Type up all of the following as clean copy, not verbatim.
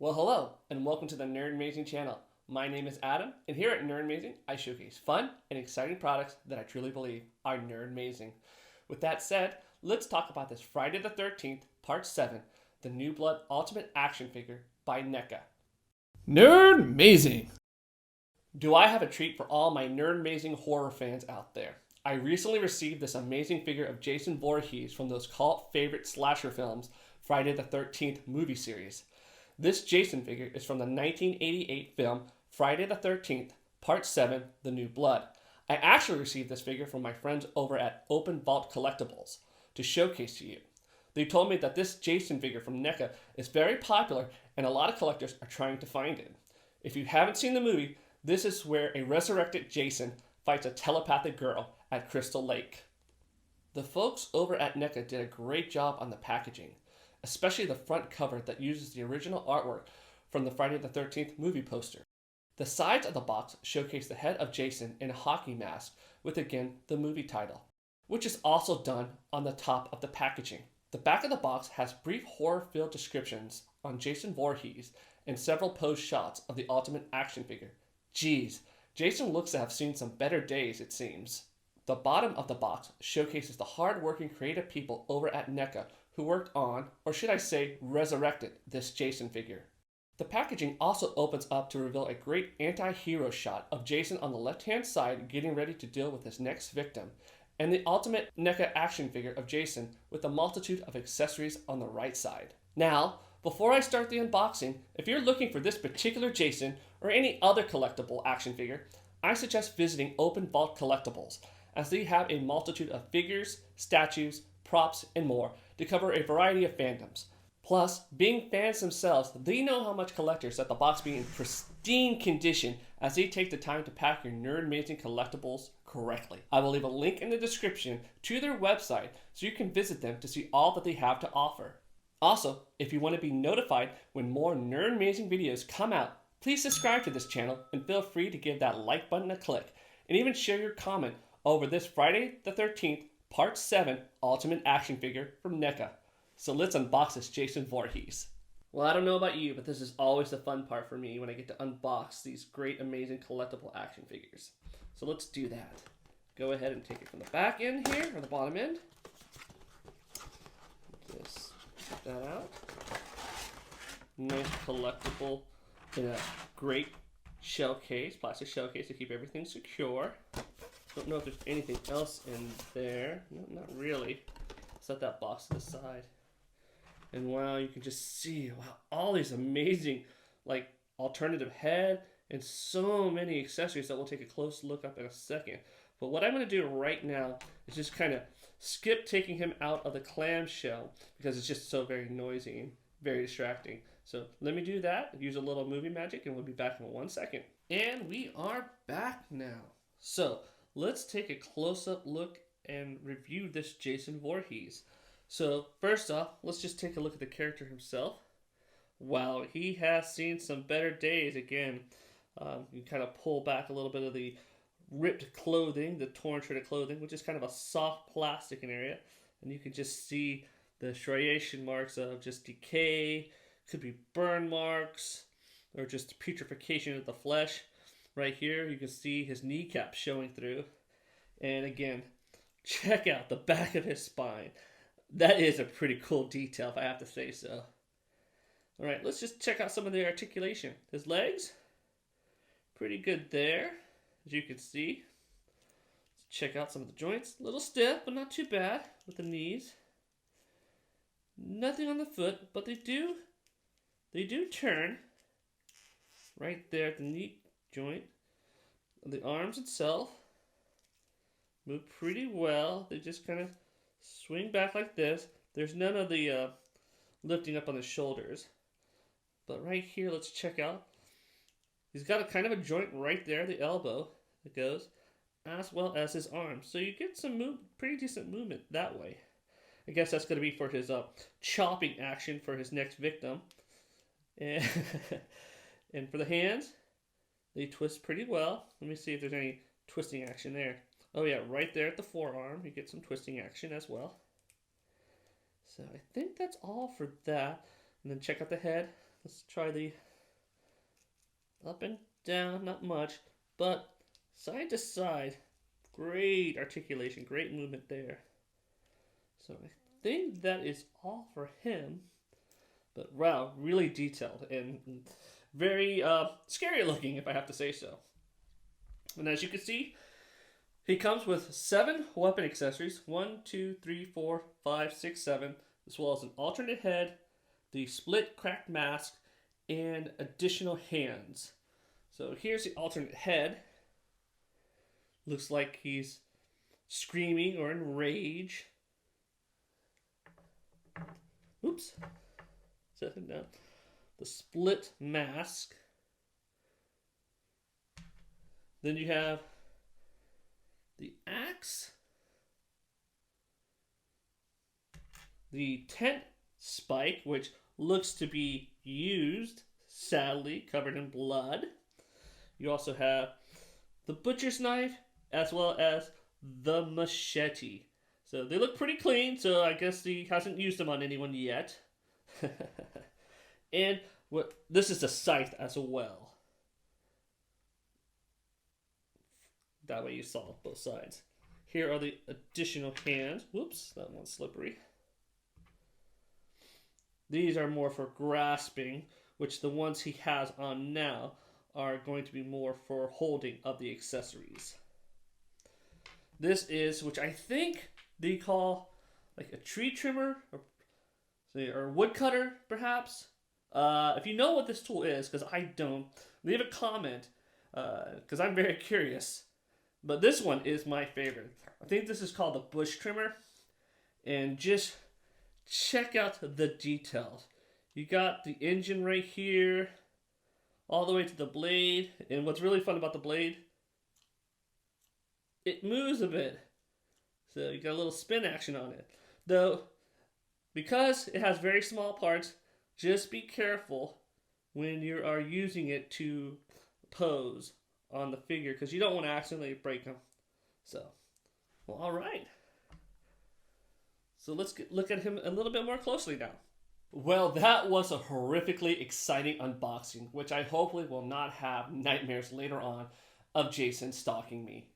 Well, hello, and welcome to the Nerdmazing channel. My name is Adam, and here at Nerdmazing, I showcase fun and exciting products that I truly believe are nerdmazing. With that said, let's talk about this Friday the 13th, Part 7, the New Blood Ultimate Action Figure by NECA. Nerdmazing! Do I have a treat for all my Nerdmazing horror fans out there? I recently received this amazing figure of Jason Voorhees from those cult favorite slasher films, Friday the 13th movie series. This Jason figure is from the 1988 film Friday the 13th, Part 7, The New Blood. I actually received this figure from my friends over at Open Vault Collectibles to showcase to you. They told me that this Jason figure from NECA is very popular and a lot of collectors are trying to find it. If you haven't seen the movie, this is where a resurrected Jason fights a telepathic girl at Crystal Lake. The folks over at NECA did a great job on the packaging, especially the front cover that uses the original artwork from the Friday the 13th movie poster. The sides of the box showcase the head of Jason in a hockey mask with again the movie title, which is also done on the top of the packaging. The back of the box has brief horror-filled descriptions on Jason Voorhees and several pose shots of the ultimate action figure. Geez, Jason looks to have seen some better days, it seems. The bottom of the box showcases the hard-working creative people over at NECA who worked on, or should I say, resurrected this Jason figure. The packaging also opens up to reveal a great anti-hero shot of Jason on the left-hand side getting ready to deal with his next victim, and the ultimate NECA action figure of Jason with a multitude of accessories on the right side. Now, before I start the unboxing, if you're looking for this particular Jason or any other collectible action figure, I suggest visiting Open Vault Collectibles, as they have a multitude of figures, statues, props, and more to cover a variety of fandoms. Plus, being fans themselves, they know how much collectors let the box be in pristine condition as they take the time to pack your Nerdmazing collectibles correctly. I will leave a link in the description to their website so you can visit them to see all that they have to offer. Also, if you want to be notified when more Nerdmazing videos come out, please subscribe to this channel and feel free to give that like button a click and even share your comment over this Friday the 13th Part 7 Ultimate Action Figure from NECA. So let's unbox this Jason Voorhees. Well, I don't know about you, but this is always the fun part for me when I get to unbox these great, amazing collectible action figures. So let's do that. Go ahead and take it from the back end here, or the bottom end. Just get that out. Nice collectible in a great shell case, plastic shell case to keep everything secure. Don't know if there's anything else in there. No, not really. Set that box to the side. And wow, you can just see all these amazing like alternative head and so many accessories that we'll take a close look up in a second. But what I'm going to do right now is just kind of skip taking him out of the clamshell because it's just so very noisy and very distracting. So let me do that, use a little movie magic, and we'll be back in 1 second. And we are back now. So let's take a close-up look and review this Jason Voorhees. So first off, let's just take a look at the character himself. Wow, he has seen some better days. Again, you kind of pull back a little bit of the ripped clothing, the torn shredded clothing, which is kind of a soft plastic in area. And you can just see the striation marks of just decay, could be burn marks, or just putrefaction of the flesh. Right here, you can see his kneecap showing through. And again, check out the back of his spine. That is a pretty cool detail, if I have to say so. All right, let's just check out some of the articulation. His legs, pretty good there, as you can see. Let's check out some of the joints. A little stiff, but not too bad with the knees. Nothing on the foot, but they do turn right there at the knee joint. The arms itself move pretty well. They just kind of swing back like this. There's none of the lifting up on the shoulders. But right here, let's check out. He's got a kind of a joint right there, the elbow that goes, as well as his arm. So you get some pretty decent movement that way. I guess that's going to be for his chopping action for his next victim. And, and for the hands, they twist pretty well. Let me see if there's any twisting action there. Oh yeah, right there at the forearm, you get some twisting action as well. So I think that's all for that. And then check out the head. Let's try the up and down, not much, but side to side. Great articulation, great movement there. So I think that is all for him. But wow, really detailed and very scary looking, if I have to say so. And as you can see, he comes with 7 weapon accessories. 1, 2, 3, 4, 5, 6, 7. As well as an alternate head, the split cracked mask, and additional hands. So here's the alternate head. Looks like he's screaming or in rage. Oops. Set him down. The split mask. Then you have the axe, the tent spike, which looks to be used, sadly covered in blood. You also have the butcher's knife, as well as the machete. So they look pretty clean, so I guess he hasn't used them on anyone yet. And this is a scythe as well. That way you saw both sides. Here are the additional hands. Whoops, that one's slippery. These are more for grasping, which the ones he has on now are going to be more for holding of the accessories. This is, which I think they call like a tree trimmer or wood cutter, perhaps. If you know what this tool is, because I don't, leave a comment, because I'm very curious. But this one is my favorite. I think this is called the bush trimmer. And just check out the details. You got the engine right here, all the way to the blade. And what's really fun about the blade, it moves a bit. So you got a little spin action on it. Though, because it has very small parts, just be careful when you are using it to pose on the figure, because you don't want to accidentally break them. So, well, all right. So let's look at him a little bit more closely now. Well, that was a horrifically exciting unboxing, which I hopefully will not have nightmares later on of Jason stalking me.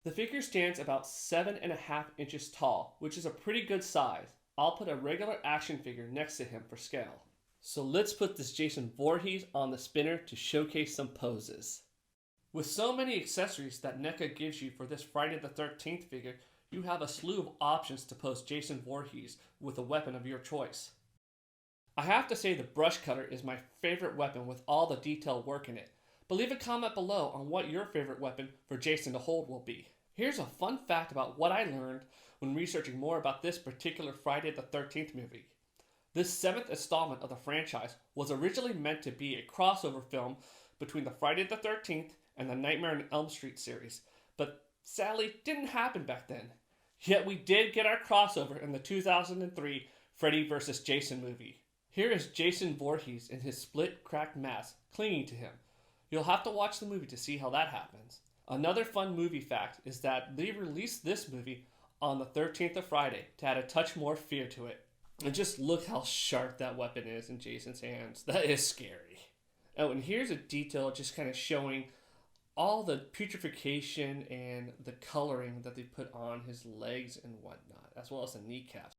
The figure stands about 7.5 inches tall, which is a pretty good size. I'll put a regular action figure next to him for scale. So let's put this Jason Voorhees on the spinner to showcase some poses. With so many accessories that NECA gives you for this Friday the 13th figure, you have a slew of options to pose Jason Voorhees with a weapon of your choice. I have to say the brush cutter is my favorite weapon with all the detailed work in it, but leave a comment below on what your favorite weapon for Jason to hold will be. Here's a fun fact about what I learned when researching more about this particular Friday the 13th movie. This 7th installment of the franchise was originally meant to be a crossover film between the Friday the 13th and the Nightmare on Elm Street series, but sadly didn't happen back then. Yet we did get our crossover in the 2003 Freddy vs. Jason movie. Here is Jason Voorhees in his split cracked mask clinging to him. You'll have to watch the movie to see how that happens. Another fun movie fact is that they released this movie on the 13th of Friday to add a touch more fear to it. And just look how sharp that weapon is in Jason's hands. That is scary. Oh, and here's a detail just kind of showing all the putrefaction and the coloring that they put on his legs and whatnot, as well as the kneecaps.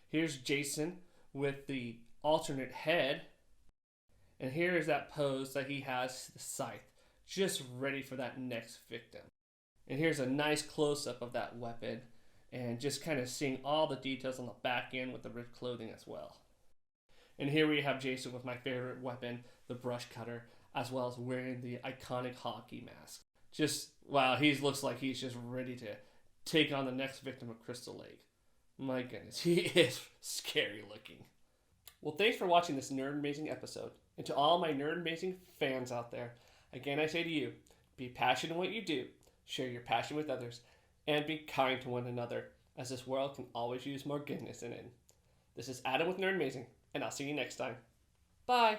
Here's Jason with the alternate head, and here is that pose that he has, the scythe, just ready for that next victim. And here's a nice close-up of that weapon, and just kind of seeing all the details on the back end with the ripped clothing as well. And here we have Jason with my favorite weapon, the brush cutter, as well as wearing the iconic hockey mask. Just, wow, he looks like he's just ready to take on the next victim of Crystal Lake. My goodness, he is scary looking. Well, thanks for watching this Nerdmazing episode. And to all my Nerdmazing fans out there, again I say to you, be passionate in what you do, share your passion with others, and be kind to one another, as this world can always use more goodness in it. This is Adam with Nerdmazing, and I'll see you next time. Bye!